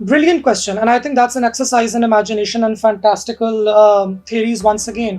Brilliant question, and I think that's an exercise in imagination and fantastical theories once again.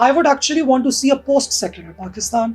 I would actually want to see a post-secular Pakistan.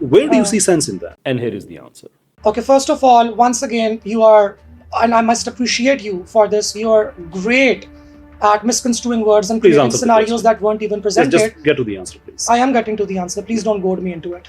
Where do you see sense in that? And here is the answer. Okay, first of all, once again, you are, and I must appreciate you for this, you are great at misconstruing words and creating scenarios that weren't even presented. Just get to the answer, please. I am getting to the answer. Please don't goad me into it.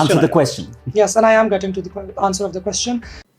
answer the question. Yes, and I am getting to the answer of the question.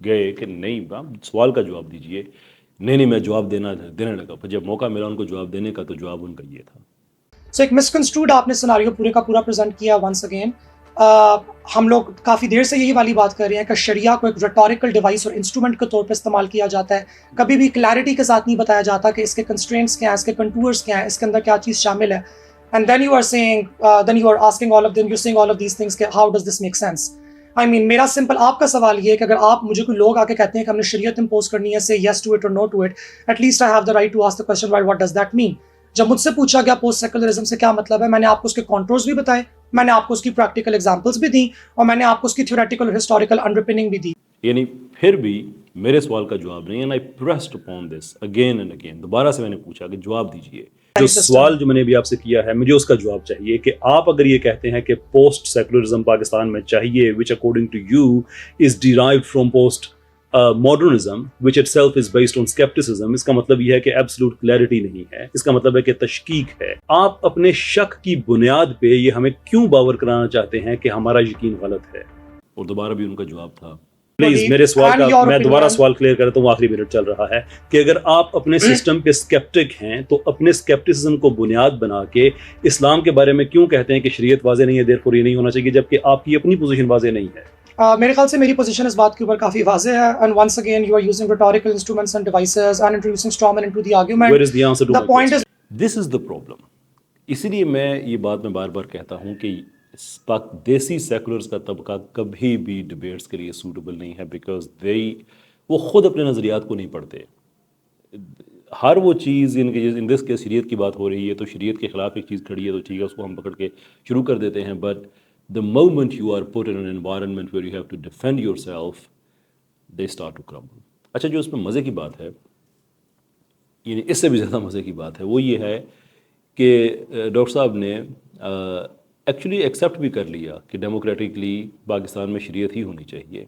گئے کہ نہیں آپ سوال کا جواب دیجئے، نہیں میں جواب دینے لگا، پھر جب موقع ملا ان کو جواب دینے کا تو جواب ان کا یہ تھا. سو ایک مسکنسٹروڈ آپ نے سناریو پورے کا پورا پریزنٹ کیا ونس اگین. ہم لوگ کافی دیر سے یہی والی بات کر رہے ہیں کہ شریعہ کو ایک ریٹوریکل ڈیوائس اور انسٹرومنٹ کے طور پہ استعمال کیا جاتا ہے. کبھی بھی کلیئرٹی کے ساتھ نہیں بتایا جاتا کہ اس کے کنسٹرینٹس کیا ہیں، اس کے کنٹورز کیا ہیں، اس کے اندر کیا چیز شامل ہے. And then you are seeing then you are asking all of them, you seeing all of these things کہ how does this make sense. I mean میرا سمپل آپ کا سوال یہ ہے کہ اگر آپ مجھے کوئی لوگ آ کے کہتے ہیں کہ ہم نے شریعت امپوز کرنی ہے، سے یس ٹو اٹ اور no to it, at least I have the right to ask the question what does that mean. جب مجھ سے پوچھا گیا پوسٹ سیکولرزم سے کیا مطلب ہے، میں نے آپ کو اس کے کانٹورز بھی بتائے، میں نے آپ کو اس کی پریکٹیکل ایگزامپلس بھی دیں، اور میں نے آپ کو اس کی تھیوریٹیکل اور ہسٹوریکل انڈرپننگ بھی دی. یعنی پھر بھی میرے سوال کا جواب نہیں ہے. I pressed upon this again and again, دوبارہ سے میں نے پوچھا کہ جواب دیجئے. جو سوال جو میں نے بھی آپ سے کیا ہے مجھے اس کا جواب چاہیے کہ آپ اگر یہ کہتے ہیں کہ پوسٹ سیکولرزم پاکستان میں چاہیے which according to you is derived from post modernism which itself is based on skepticism، اس کا مطلب یہ ہے کہ absolute clarity نہیں ہے، اس کا مطلب ہے کہ تشکیک ہے. آپ اپنے شک کی بنیاد پہ یہ ہمیں کیوں باور کرانا چاہتے ہیں کہ ہمارا یقین غلط ہے؟ اور دوبارہ بھی ان کا جواب تھا پلیز میرے سوال کا میں دوبارہ سوال کلیئر کرتا ہوں، آخری منٹ چل رہا ہے کہ اگر آپ اپنے سسٹم کے اسکیپٹک ہیں تو اپنے اسکیپٹسزم کو بنیاد بنا کے اسلام کے بارے میں کیوں کہتے ہیں کہ شریعت واضح نہیں ہے، دیرفور یہ نہیں ہونا چاہیے، جبکہ آپ کی اپنی پوزیشن واضح نہیں ہے. میرے خیال سے میری پوزیشن اس بات کے اوپر کافی واضح ہے. And once again you are using rhetorical instruments and devices and introducing strawman into the argument. Where is the answer to The my point question? is This is the problem. اسی لیے میں یہ بات میں بار بار کہتا ہوں کہ دیسی سیکولرز کا طبقہ کبھی بھی ڈبیٹس کے لیے سوٹیبل نہیں ہے، بیکاز وہ خود اپنے نظریات کو نہیں پڑھتے. ہر وہ چیز ان دس کیس شریعت کی بات ہو رہی ہے تو شریعت کے خلاف ایک چیز کھڑی ہے تو ٹھیک ہے اس کو ہم پکڑ کے شروع کر دیتے ہیں. But the moment you are put in an environment where you have to defend yourself, they start to crumble. اچھا جو اس میں مزے کی بات ہے، یعنی اس سے بھی زیادہ مزے کی بات ہے، وہ یہ ہے کہ ڈاکٹر صاحب نے ایکچولی ایکسیپٹ بھی کر لیا کہ ڈیموکریٹکلی پاکستان میں شریعت ہی ہونی چاہیے.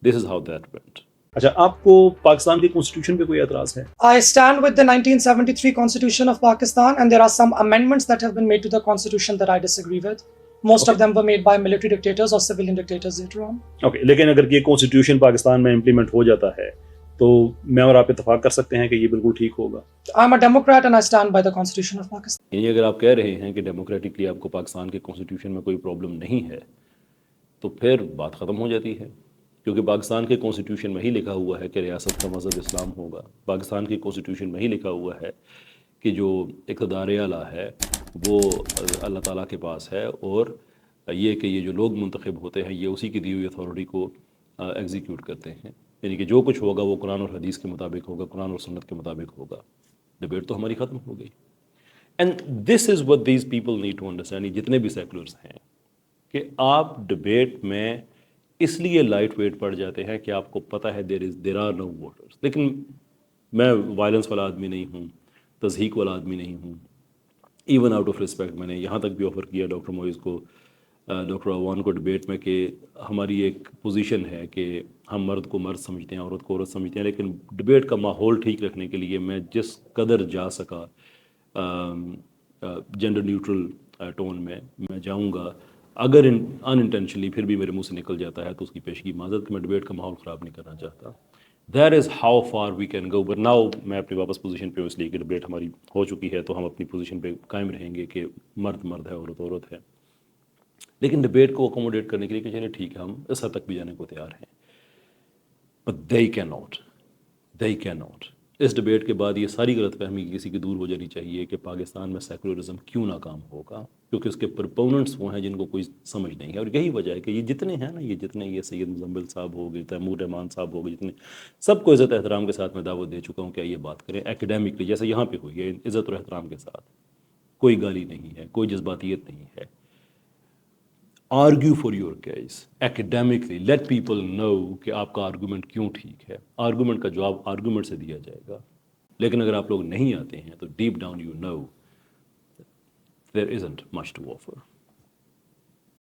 دس از ہاؤ دیٹ وینٹ. اچھا آپ کو پاکستان کی کانسٹیٹیوشن پہ کوئی اعتراض ہے؟ I stand with the 1973 Constitution of Pakistan, and there are some amendments that have been made to the Constitution that I disagree with. Most of them were made by military dictators or civilian dictators later on. Okay, لیکن اگر یہ constitution Pakistan میں implement ہو جاتا ہے تو میں اور آپ اتفاق کر سکتے ہیں کہ یہ بالکل ٹھیک ہوگا. I'm a Democrat and I stand by the Constitution of Pakistan. یعنی اگر آپ کہہ رہے ہیں کہ ڈیموکریٹکلی آپ کو پاکستان کے کانسٹیٹیوشن میں کوئی پرابلم نہیں ہے تو پھر بات ختم ہو جاتی ہے، کیونکہ پاکستان کے کانسٹیٹیوشن میں ہی لکھا ہوا ہے کہ ریاست کا مذہب اسلام ہوگا. پاکستان کے کانسٹیٹیوشن میں ہی لکھا ہوا ہے کہ جو اقتدار اعلیٰ ہے وہ اللہ تعالیٰ کے پاس ہے، اور یہ کہ یہ جو لوگ منتخب ہوتے ہیں یہ اسی کی دی ہوئی اتھارٹی کو ایگزیکیوٹ کرتے ہیں. یعنی کہ جو کچھ ہوگا وہ قرآن اور حدیث کے مطابق ہوگا، قرآن اور سنت کے مطابق ہوگا. ڈبیٹ تو ہماری ختم ہو گئی. And this is what these people need to understand، جتنے بھی سیکولرز ہیں، کہ آپ ڈبیٹ میں اس لیے لائٹ ویٹ پڑ جاتے ہیں کہ آپ کو پتہ ہے there are no voters. لیکن میں وائلنس والا آدمی نہیں ہوں، تضحیک والا آدمی نہیں ہوں. ایون آؤٹ آف رسپیکٹ میں نے یہاں تک بھی آفر کیا ڈاکٹر موئز کو، ڈاکٹر عوان کو ڈبیٹ میں، کہ ہماری ایک پوزیشن ہے کہ ہم مرد کو مرد سمجھتے ہیں، عورت کو عورت سمجھتے ہیں، لیکن ڈبیٹ کا ماحول ٹھیک رکھنے کے لیے میں جس قدر جا سکا جینڈر نیوٹرل ٹون میں جاؤں گا. اگر ان انٹینشنلی پھر بھی میرے منہ سے نکل جاتا ہے تو اس کی پیشگی معذرت کہ میں ڈبیٹ کا ماحول خراب نہیں کرنا چاہتا. That is how far we can go. But now میں اپنی واپس پوزیشن پہ ہوں، اس لیے کہ ڈبیٹ ہماری ہو چکی ہے تو ہم اپنی پوزیشن پہ قائم رہیں گے کہ مرد مرد ہے، عورت عورت ہے. لیکن ڈبیٹ کو اکوموڈیٹ کرنے کے لیے کہ چلے ٹھیک ہے ہم اس حد تک بھی جانے کو تیار ہیں. But they cannot. اس ڈبیٹ کے بعد یہ ساری غلط فہمی کسی کی دور ہو جانی چاہیے کہ پاکستان میں سیکولرزم کیوں ناکام ہوگا، کیونکہ اس کے پرپوننٹس وہ ہیں جن کو کوئی سمجھ نہیں ہے. اور یہی وجہ ہے کہ یہ جتنے ہیں نا، یہ سید مزمل صاحب ہو گئے، تیمور رحمان صاحب ہو گئے، جتنے سب کو عزت احترام کے ساتھ میں دعوت دے چکا ہوں کہ یہ بات کریں ایکیڈیمکلی، جیسے یہاں پہ ہوئی ہے، عزت اور احترام کے ساتھ. کوئی گالی نہیں ہے، کوئی جذباتیت نہیں ہے. argue for your case academically, let people know کہ آپ کا آرگومنٹ کیوں ٹھیک ہے. آرگومنٹ کا جواب آرگومنٹ سے دیا جائے گا. لیکن اگر آپ لوگ نہیں آتے ہیں تو deep down you know there isn't much to offer.